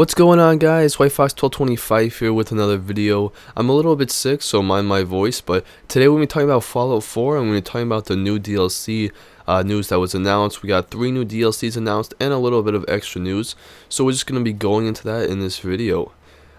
What's going on, guys? White Fox 1225 here with another video. I'm a little bit sick, so mind my voice, but today we're going to be talking about Fallout 4 and we're going to be talking about the new DLC news that was announced. We got 3 new DLCs announced and a little bit of extra news, so we're just going to be going into that in this video.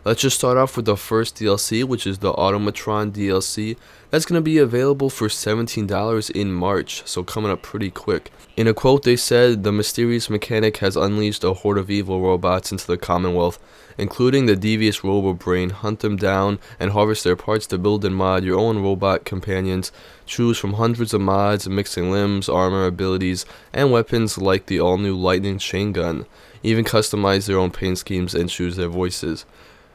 Let's just start off with the first DLC, which is the Automatron DLC. That's going to be available for $17 in March, so coming up pretty quick. In a quote, they said, "The mysterious mechanic has unleashed a horde of evil robots into the Commonwealth, including the devious robo-brain. Hunt them down and harvest their parts to build and mod your own robot companions. Choose from hundreds of mods, mixing limbs, armor, abilities, and weapons like the all-new lightning chain gun. Even customize their own paint schemes and choose their voices."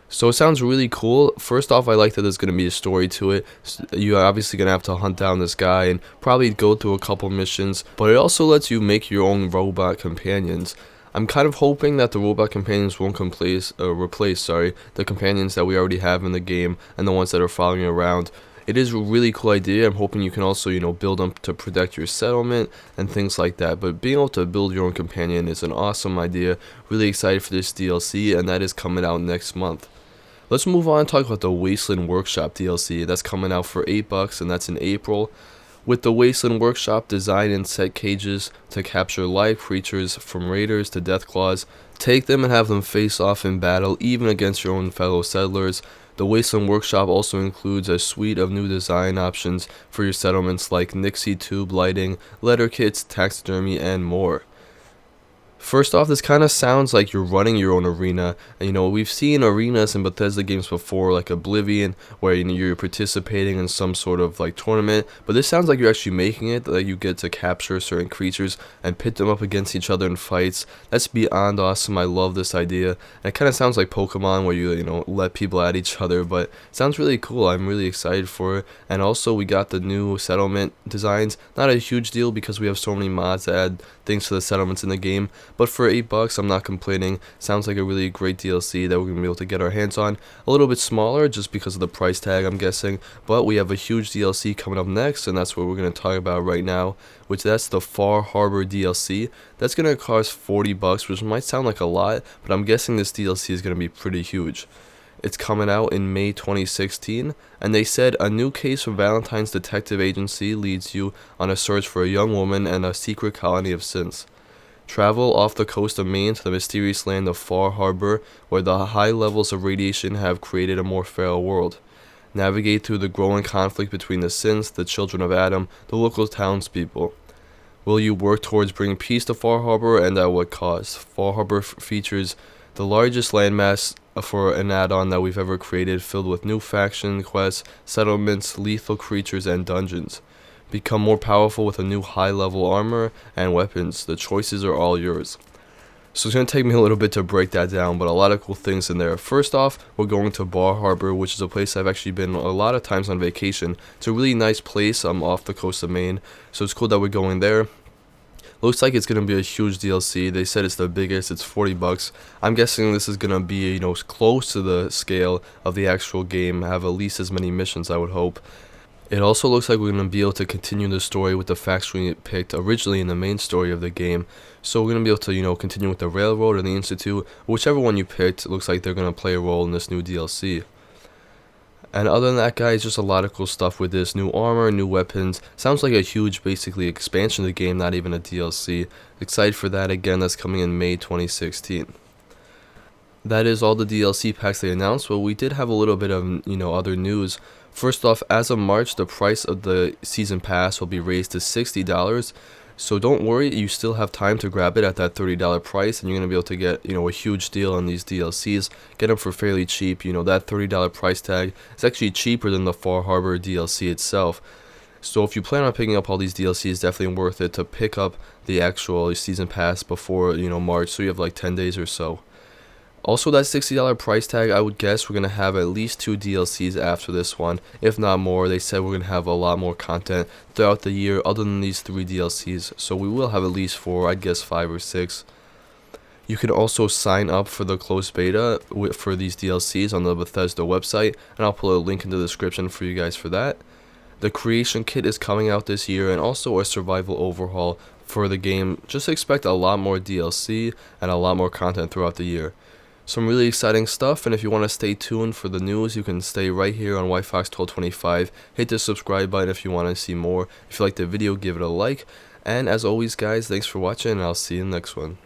So it sounds really cool. First off, I like that there's going to be a story to it. You're obviously going to have to hunt down this guy and probably go through a couple missions, but it also lets you make your own robot companions. I'm kind of hoping that the robot companions won't replace the companions that we already have in the game and the ones that are following you around. It is a really cool idea. I'm hoping you can also, build them to protect your settlement and things like that. But being able to build your own companion is an awesome idea. Really excited for this DLC, and that is coming out next month. Let's move on and talk about the Wasteland Workshop DLC. That's coming out for $8, and that's in April. With the Wasteland Workshop, design and set cages to capture live creatures from raiders to deathclaws. Take them and have them face off in battle, even against your own fellow settlers. The Wasteland Workshop also includes a suite of new design options for your settlements like Nixie tube lighting, letter kits, taxidermy, and more. First off, this kind of sounds like you're running your own arena. We've seen arenas in Bethesda games before, like Oblivion, where you're participating in some sort of tournament. But this sounds like you're actually making it, that you get to capture certain creatures and pit them up against each other in fights. That's beyond awesome. I love this idea. And it kind of sounds like Pokemon, where you let people at each other, but it sounds really cool. I'm really excited for it. And also, we got the new settlement designs. Not a huge deal because we have so many mods that add things to the settlements in the game. But for $8, I'm not complaining. Sounds like a really great DLC that we're going to be able to get our hands on. A little bit smaller just because of the price tag, I'm guessing. But we have a huge DLC coming up next, and that's what we're going to talk about right now, which that's the Far Harbor DLC. That's going to cost $40, which might sound like a lot, but I'm guessing this DLC is going to be pretty huge. It's coming out in May 2016, and they said a new case from Valentine's Detective Agency leads you on a search for a young woman and a secret colony of synths. Travel off the coast of Maine to the mysterious land of Far Harbor, where the high levels of radiation have created a more feral world. Navigate through the growing conflict between the synths, the children of Adam, the local townspeople. Will you work towards bringing peace to Far Harbor, and at what cost? Far Harbor features the largest landmass for an add-on that we've ever created, filled with new faction quests, settlements, lethal creatures, and dungeons. Become more powerful with a new high-level armor and weapons. The choices are all yours. So it's going to take me a little bit to break that down, but a lot of cool things in there. First off, we're going to Bar Harbor, which is a place I've actually been a lot of times on vacation. It's a really nice place. I'm off the coast of Maine, so it's cool that we're going there. Looks like it's going to be a huge DLC. They said it's the biggest. It's $40. I'm guessing this is going to be, close to the scale of the actual game. Have at least as many missions, I would hope. It also looks like we're going to be able to continue the story with the faction we picked originally in the main story of the game. So we're going to be able to, continue with the Railroad or the Institute. Whichever one you picked, it looks like they're going to play a role in this new DLC. And other than that, guys, just a lot of cool stuff with this. New armor, new weapons. Sounds like a huge, basically, expansion of the game, not even a DLC. Excited for that. Again, that's coming in May 2016. That is all the DLC packs they announced. Well, we did have a little bit of, other news. First off, as of March, the price of the season pass will be raised to $60. So don't worry, you still have time to grab it at that $30 price, and you're going to be able to get, a huge deal on these DLCs. Get them for fairly cheap. That $30 price tag is actually cheaper than the Far Harbor DLC itself. So if you plan on picking up all these DLCs, definitely worth it to pick up the actual season pass before, March, so you have like 10 days or so. Also, that $60 price tag, I would guess we're going to have at least 2 DLCs after this one, if not more. They said we're going to have a lot more content throughout the year other than these 3 DLCs, so we will have at least 4, I'd guess 5 or 6. You can also sign up for the closed beta for these DLCs on the Bethesda website, and I'll put a link in the description for you guys for that. The creation kit is coming out this year, and also a survival overhaul for the game. Just expect a lot more DLC and a lot more content throughout the year. some really exciting stuff. And if you want to stay tuned for the news, you can stay right here on WhiteFox1225. Hit the subscribe button if you want to see more. If you like the video, give it a like. And as always, guys, thanks for watching, and I'll see you in the next one.